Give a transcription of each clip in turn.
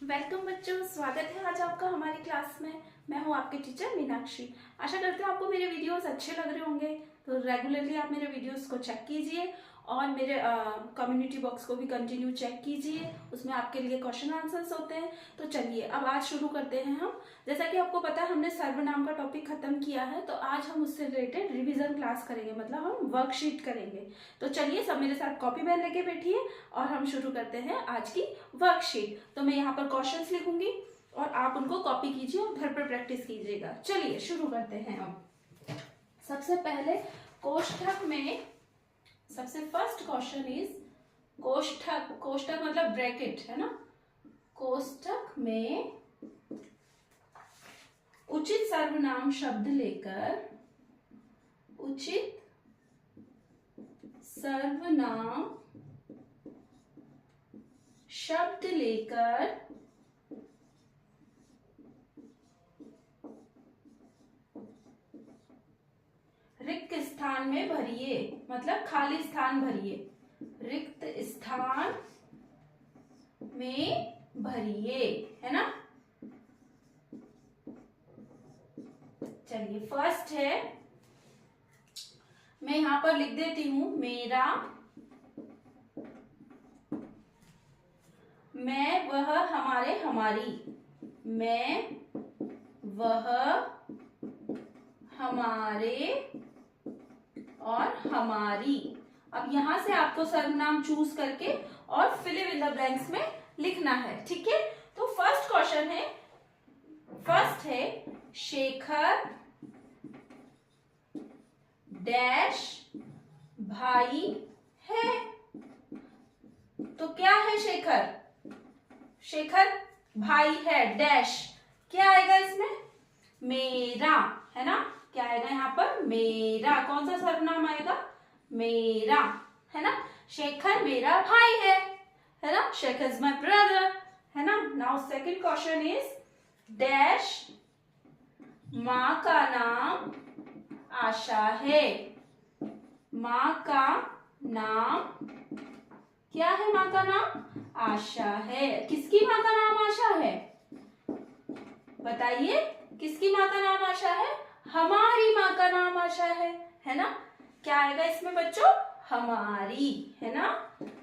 Welcome बच्चों, स्वागत है आज आपका हमारी क्लास में। मैं हूं आपके टीचर मीनाक्षी। आशा करते हैं आपको मेरे वीडियोस अच्छे लग रहे होंगे। तो रेगुलरली आप मेरे वीडियोस को चेक कीजिए और मेरे कम्युनिटी बॉक्स को भी कंटिन्यू चेक कीजिए। उसमें आपके लिए क्वेश्चन आंसर्स होते हैं। तो चलिए अब आज शुरू करते हैं हम। जैसा कि आपको पता है हमने सर्वनाम का टॉपिक खत्म किया है, तो आज हम उससे रिलेटेड रिविजन क्लास करेंगे, मतलब हम वर्कशीट करेंगे। तो चलिए सब मेरे साथ कॉपी पेन लेके बैठिए और हम शुरू करते हैं आज की वर्कशीट। तो मैं यहाँ पर क्वेश्चंस लिखूंगी और आप उनको कॉपी कीजिए और घर पर प्रैक्टिस कीजिएगा। चलिए शुरू करते हैं हम। सबसे पहले कोष्ठक में सबसे फर्स्ट क्वेश्चन इज कोष्ठक। कोष्ठक मतलब ब्रैकेट है ना। कोष्ठक में उचित सर्वनाम शब्द लेकर उचित सर्वनाम शब्द लेकर रिक्त स्थान में भरिए, मतलब खाली स्थान भरिए। रिक्त स्थान में भरिए, है ना। चलिए फर्स्ट है, मैं यहां पर लिख देती हूं मेरा, मैं वह हमारे हमारी। मैं वह हमारे और हमारी। अब यहां से आपको सर्वनाम चूज करके और फिल इन द ब्लैंक्स में लिखना है, ठीक है। तो फर्स्ट क्वेश्चन है, फर्स्ट है शेखर डैश भाई है। तो क्या है शेखर? शेखर भाई है, डैश क्या आएगा इसमें? मेरा, है ना। क्या आएगा यहाँ पर? मेरा। कौन सा सर्वनाम आएगा? मेरा, है ना। शेखर मेरा भाई है ना। शेखर इज माई ब्रदर, है ना। Now second question is dash माँ का नाम आशा है। माँ का नाम क्या है? माँ का नाम आशा है। किसकी माँ का नाम आशा है? बताइए, किसकी माँ का नाम आशा है? हमारी माँ का नाम आशा है ना। क्या आएगा इसमें बच्चों? हमारी, है ना।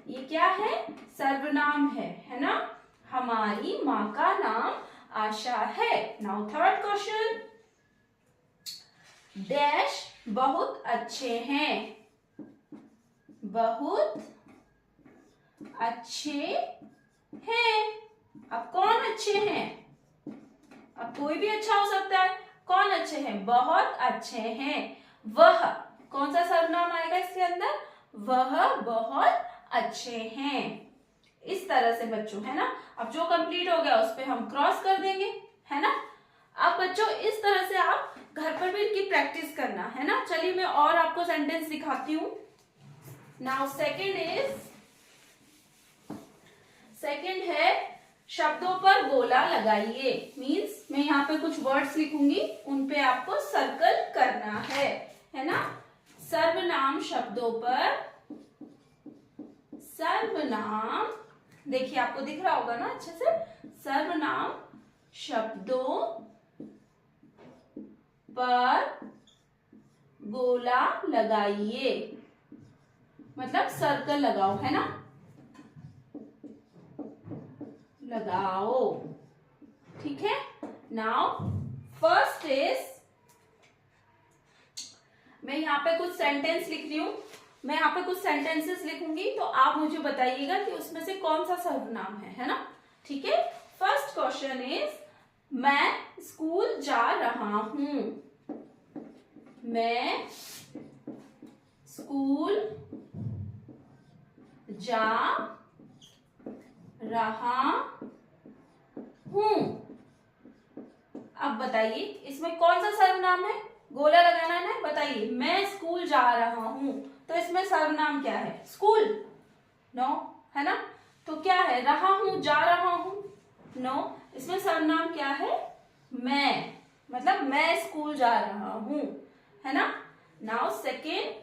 ये क्या है? सर्वनाम है ना। हमारी माँ का नाम आशा है। नाउ थर्ड क्वेश्चन, डैश बहुत अच्छे हैं। बहुत अच्छे हैं। अब कौन अच्छे हैं? अब कोई भी अच्छा हो सकता है। कौन अच्छे हैं? बहुत अच्छे हैं। वह, कौन सा सर्वनाम आएगा इसके अंदर? वह बहुत अच्छे हैं। इस तरह से बच्चों, है ना। अब जो कंप्लीट हो गया उस पे हम क्रॉस कर देंगे, है ना। अब बच्चों इस तरह से आप घर पर भी इनकी प्रैक्टिस करना, है ना। चलिए मैं और आपको सेंटेंस दिखाती हूं। नाउ सेकंड है शब्दों पर गोला लगाइए। मीन्स मैं यहाँ पे कुछ वर्ड्स लिखूंगी, उन पे आपको सर्कल करना है ना। सर्वनाम शब्दों पर, सर्वनाम, देखिए आपको दिख रहा होगा ना अच्छे से। सर्वनाम शब्दों पर गोला लगाइए, मतलब सर्कल लगाओ, है ना। लगाओ, ठीक है। नाउ फर्स्ट इज, मैं यहाँ पे कुछ सेंटेंस लिख रही हूं। मैं यहाँ पे कुछ सेंटेंसेस लिखूंगी, तो आप मुझे बताइएगा कि उसमें से कौन सा सर्वनाम है ना। ठीक है। फर्स्ट क्वेश्चन इज, मैं स्कूल जा रहा हूं। मैं स्कूल जा रहा हूं। अब बताइए इसमें कौन सा सर्वनाम है? गोला लगाना है, बताइए। मैं स्कूल जा रहा हूं, तो इसमें सर्वनाम क्या है? स्कूल? नो, है ना। तो क्या है? रहा हूं, जा रहा हूं? नो, इसमें सर्वनाम क्या है? मैं, मतलब मैं स्कूल जा रहा हूं, है ना। नाउ सेकेंड,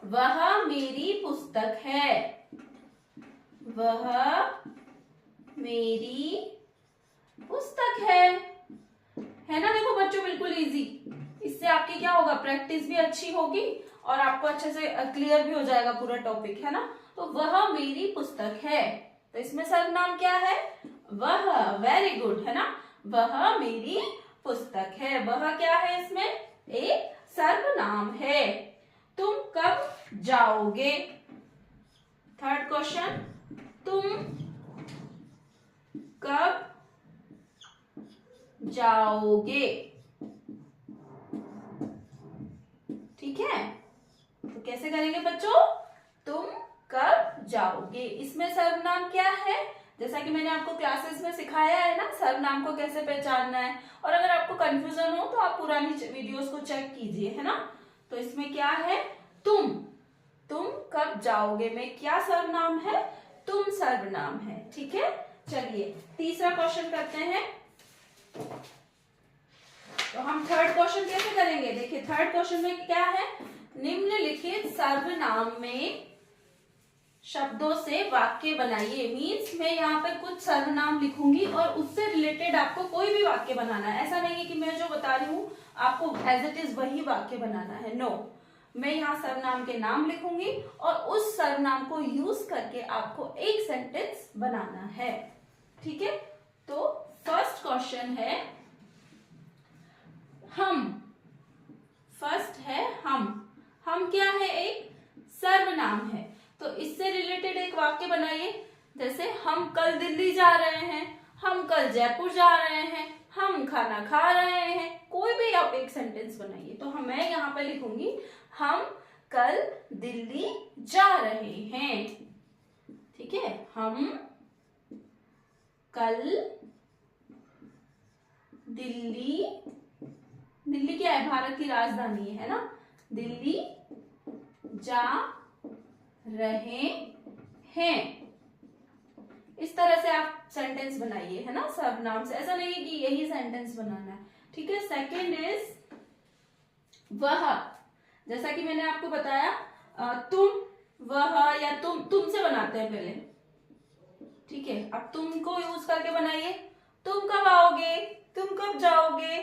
वह मेरी पुस्तक है। वह मेरी पुस्तक है ना। देखो बच्चों, बिल्कुल इजी। इससे आपकी क्या होगा, प्रैक्टिस भी अच्छी होगी और आपको अच्छे से क्लियर भी हो जाएगा पूरा टॉपिक, है ना। तो वह मेरी पुस्तक है, तो इसमें सर्वनाम क्या है, वह। वेरी गुड, है ना। वह मेरी पुस्तक है, वह क्या है, इसमें एक सर्वनाम है। तुम कब जाओगे? थर्ड क्वेश्चन, तुम कब जाओगे? ठीक है, तो कैसे करेंगे बच्चों, तुम कब जाओगे। इसमें सर्वनाम क्या है, जैसा कि मैंने आपको क्लासेस में सिखाया है ना, सर्वनाम को कैसे पहचानना है। और अगर आपको कंफ्यूजन हो तो आप पुरानी वीडियोस को चेक कीजिए, है ना। तो इसमें क्या है, तुम कब जाओगे में क्या सर्वनाम है, तुम सर्वनाम है। ठीक है, चलिए तीसरा क्वेश्चन करते हैं। तो हम थर्ड क्वेश्चन कैसे करेंगे, देखिए थर्ड क्वेश्चन में क्या है, निम्नलिखित सर्वनाम में शब्दों से वाक्य बनाइए। मीन्स मैं यहाँ पे कुछ सर्वनाम लिखूंगी और उससे रिलेटेड आपको कोई भी वाक्य बनाना है। ऐसा नहीं है कि मैं जो बता रही हूँ आपको एज इट इज वही वाक्य बनाना है, नो। मैं यहाँ सर्वनाम के नाम लिखूंगी और उस सर्वनाम को यूज करके आपको एक सेंटेंस बनाना है। ठीक है, तो फर्स्ट क्वेश्चन है हम। फर्स्ट है हम क्या है, एक सर्वनाम है। तो इससे रिलेटेड एक वाक्य बनाइए। जैसे हम कल दिल्ली जा रहे हैं, हम कल जयपुर जा रहे हैं, हम खाना खा रहे हैं। कोई भी आप एक सेंटेंस बनाइए। तो मैं यहाँ पे लिखूंगी हम कल दिल्ली जा रहे हैं। ठीक है, हम कल दिल्ली क्या है, भारत की राजधानी है ना, दिल्ली जा रहे हैं। इस तरह से आप सेंटेंस बनाइए, है ना, सर्वनाम से। ऐसा नहीं है कि यही सेंटेंस बनाना है। ठीक है, सेकंड इज वह। जैसा कि मैंने आपको बताया, तुम, वह या तुमसे बनाते हैं पहले। ठीक है, अब तुम को यूज करके बनाइए। तुम कब आओगे, तुम कब जाओगे,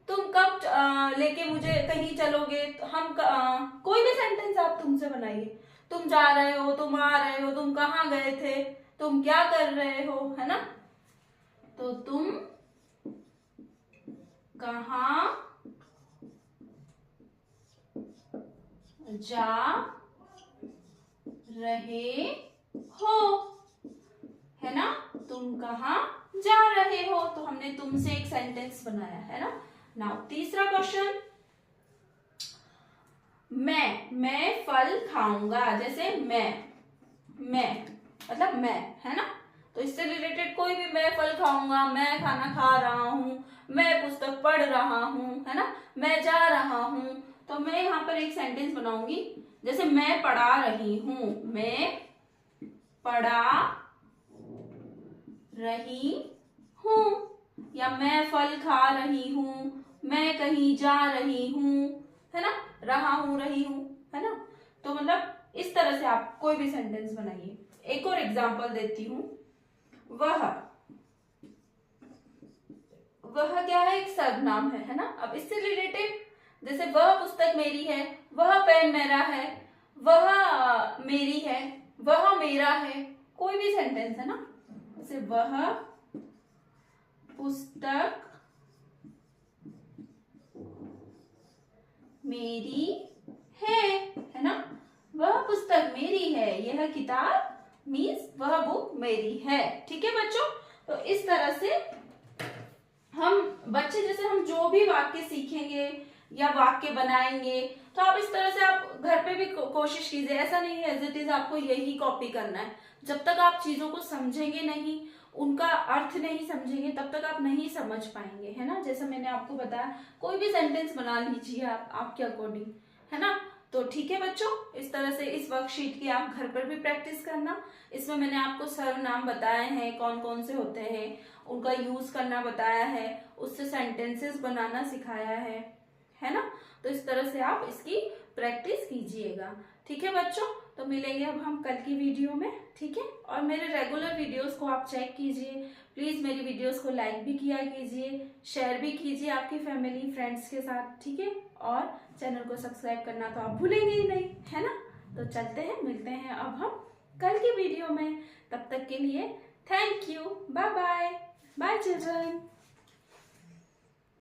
तुम कब लेके मुझे कहीं चलोगे। कोई भी सेंटेंस आप तुमसे बनाइए। तुम जा रहे हो, तुम आ रहे हो, तुम कहाँ गए थे, तुम क्या कर रहे हो, है ना। तो तुम कहाँ जा रहे हो, है ना, तुम कहाँ जा रहे हो। तो हमने तुमसे एक सेंटेंस बनाया, है ना। नाउ तीसरा क्वेश्चन, मैं फल खाऊंगा। जैसे मैं मतलब मैं, है ना। तो इससे रिलेटेड कोई भी, मैं फल खाऊंगा, मैं खाना खा रहा हूँ, मैं पुस्तक पढ़ रहा हूँ, है ना, मैं जा रहा हूँ। तो मैं यहाँ पर एक सेंटेंस बनाऊंगी। जैसे मैं पढ़ा रही हूँ, मैं पढ़ा रही हूँ, या मैं फल खा रही हूँ, मैं कहीं जा रही हूँ, है ना, रहा हूँ, रही हूँ, है ना। तो मतलब इस तरह से आप कोई भी सेंटेंस बनाइए। एक और एग्जांपल देती हूँ। वह क्या है, एक सर्वनाम है ना। अब इससे रिलेटेड, जैसे वह पुस्तक मेरी है, वह पेन मेरा है, वह मेरी है, वह मेरा है। कोई भी सेंटेंस है ना। जैसे वह पुस्तक मेरी है ना, वह पुस्तक मेरी है, यह किताब मीन्स वह बुक मेरी है। ठीक है बच्चों, तो इस तरह से हम बच्चे, जैसे हम जो भी वाक्य सीखेंगे या वाक्य बनाएंगे, तो आप इस तरह से आप घर पे भी कोशिश कीजिए। ऐसा नहीं है एज इट इज आपको यही कॉपी करना है। जब तक आप चीजों को समझेंगे नहीं, उनका अर्थ नहीं समझेंगे, तब तक आप नहीं समझ पाएंगे, है ना। जैसे मैंने आपको बताया, कोई भी सेंटेंस बना लीजिए आप आपके अकॉर्डिंग, है ना। तो ठीक है बच्चों, इस तरह से इस वर्कशीट की आप घर पर भी प्रैक्टिस करना। इसमें मैंने आपको सर्वनाम बताए हैं, कौन कौन से होते हैं, उनका यूज करना बताया है, उससे सेंटेंसेस बनाना सिखाया है ना। तो इस तरह से आप इसकी प्रैक्टिस कीजिएगा। ठीक है बच्चों, तो मिलेंगे अब हम कल की वीडियो में, ठीक है। और मेरे रेगुलर वीडियोस को आप चेक कीजिए, प्लीज़ मेरी वीडियोस को लाइक भी किया कीजिए, शेयर भी कीजिए आपकी फैमिली फ्रेंड्स के साथ, ठीक है। और चैनल को सब्सक्राइब करना तो आप भूलेंगे ही नहीं, है ना। तो चलते हैं, मिलते हैं अब हम कल की वीडियो में। तब तक के लिए thank you, bye bye, bye children.